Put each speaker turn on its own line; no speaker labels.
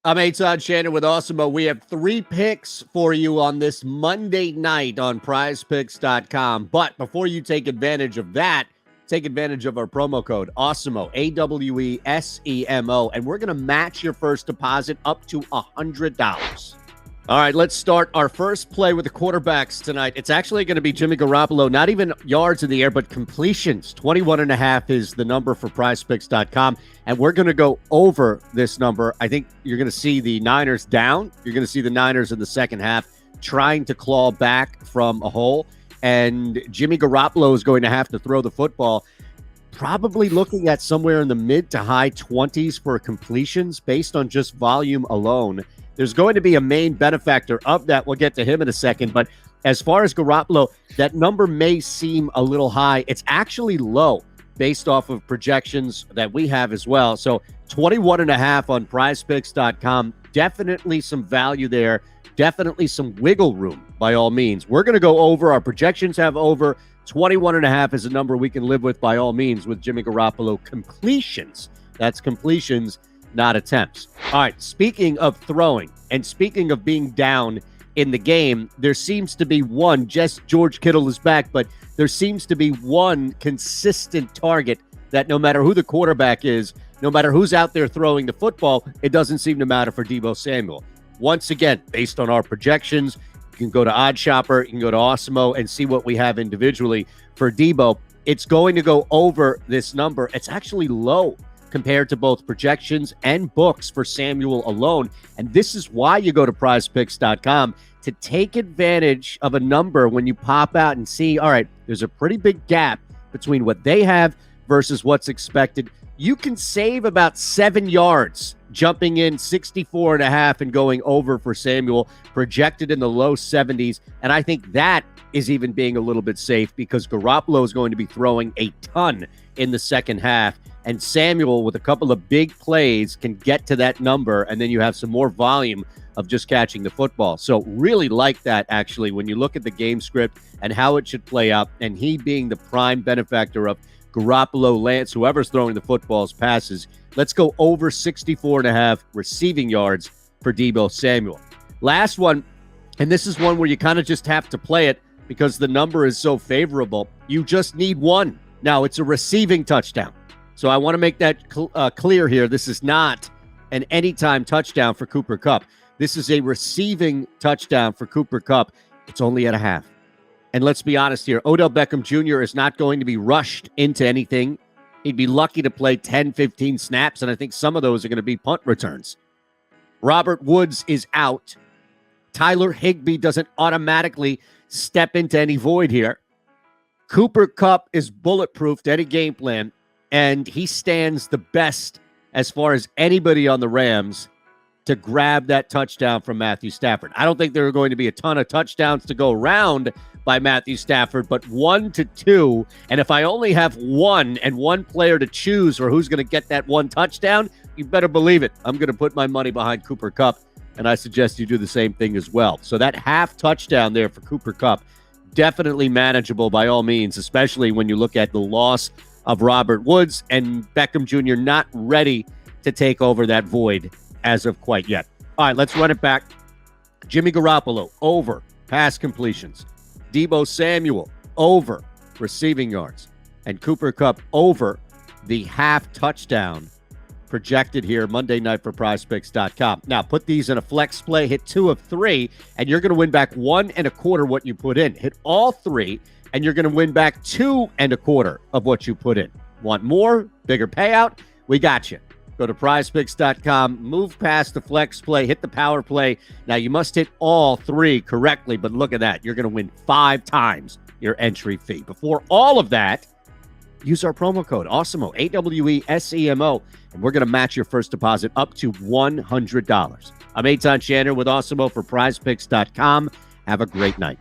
I'm Eytan Shander with Awesemo. We have 3 picks for you on this Monday night on PrizePicks.com. But before you take advantage of that, take advantage of our promo code Awesemo, AWESEMO, and we're going to match your first deposit up to $100. All right, let's start our first play with the quarterbacks tonight. It's actually going to be Jimmy Garoppolo, not even yards in the air, but completions. 21.5 is the number for PrizePicks.com, and we're going to go over this number. I think you're going to see the Niners down. You're going to see the Niners in the second half trying to claw back from a hole, and Jimmy Garoppolo is going to have to throw the football, probably looking at somewhere in the mid to high 20s for completions based on just volume alone. There's going to be a main benefactor of that. We'll get to him in a second. But as far as Garoppolo, that number may seem a little high. It's actually low based off of projections that we have as well. So 21.5 on PrizePicks.com. Definitely some value there. Definitely some wiggle room by all means. We're going to go over. Our projections have over. 21.5 is a number we can live with by all means with Jimmy Garoppolo completions. That's completions, not attempts. All right, speaking of throwing and speaking of being down in the game, there seems to be one, just George Kittle is back, but there seems to be one consistent target that no matter who the quarterback is, no matter who's out there throwing the football, it doesn't seem to matter for Deebo Samuel. Once again, based on our projections, you can go to OddsShopper, you can go to Awesemo and see what we have individually for Deebo. It's going to go over this number. It's actually low compared to both projections and books for Samuel alone. And this is why you go to PrizePicks.com, to take advantage of a number when you pop out and see, all right, there's a pretty big gap between what they have versus what's expected. You can save about 7 yards jumping in 64.5 and going over for Samuel, projected in the low 70s. And I think that is even being a little bit safe because Garoppolo is going to be throwing a ton in the second half. And Samuel, with a couple of big plays, can get to that number, and then you have some more volume of just catching the football. So really like that, actually, when you look at the game script and how it should play out, and he being the prime benefactor of Garoppolo, Lance, whoever's throwing the footballs, passes. Let's go over 64.5 receiving yards for Deebo Samuel. Last one, and this is one where you kind of just have to play it because the number is so favorable. You just need one. Now, it's a receiving touchdown. So I want to make that clear here. This is not an anytime touchdown for Cooper Kupp. This is a receiving touchdown for Cooper Kupp. It's only at a half. And let's be honest here. Odell Beckham Jr. is not going to be rushed into anything. He'd be lucky to play 10, 15 snaps, and I think some of those are going to be punt returns. Robert Woods is out. Tyler Higbee doesn't automatically step into any void here. Cooper Kupp is bulletproof to any game plan. And he stands the best as far as anybody on the Rams to grab that touchdown from Matthew Stafford. I don't think there are going to be a ton of touchdowns to go around by Matthew Stafford, but 1 to 2. And if I only have one and one player to choose for who's going to get that one touchdown, you better believe it. I'm going to put my money behind Cooper Kupp, and I suggest you do the same thing as well. So that half touchdown there for Cooper Kupp, definitely manageable by all means, especially when you look at the loss of Robert Woods and Beckham Jr. not ready to take over that void as of quite yet. All right, let's run it back. Jimmy Garoppolo, over pass completions. Deebo Samuel, over receiving yards. And Cooper Kupp, over the half touchdown projected here Monday night for PrizePicks.com. Now, put these in a flex play, hit 2 of 3, and you're going to win back 1 1/4 what you put in. Hit all 3, and you're going to win back 2 1/4 of what you put in. Want more? Bigger payout? We got you. Go to PrizePicks.com, move past the flex play, hit the power play. Now, you must hit all 3 correctly, but look at that. You're going to win 5 times your entry fee. Before all of that, use our promo code Awesemo, AWESEMO, and we're going to match your first deposit up to $100. I'm Eytan Shander with Awesemo for PrizePicks.com. Have a great night.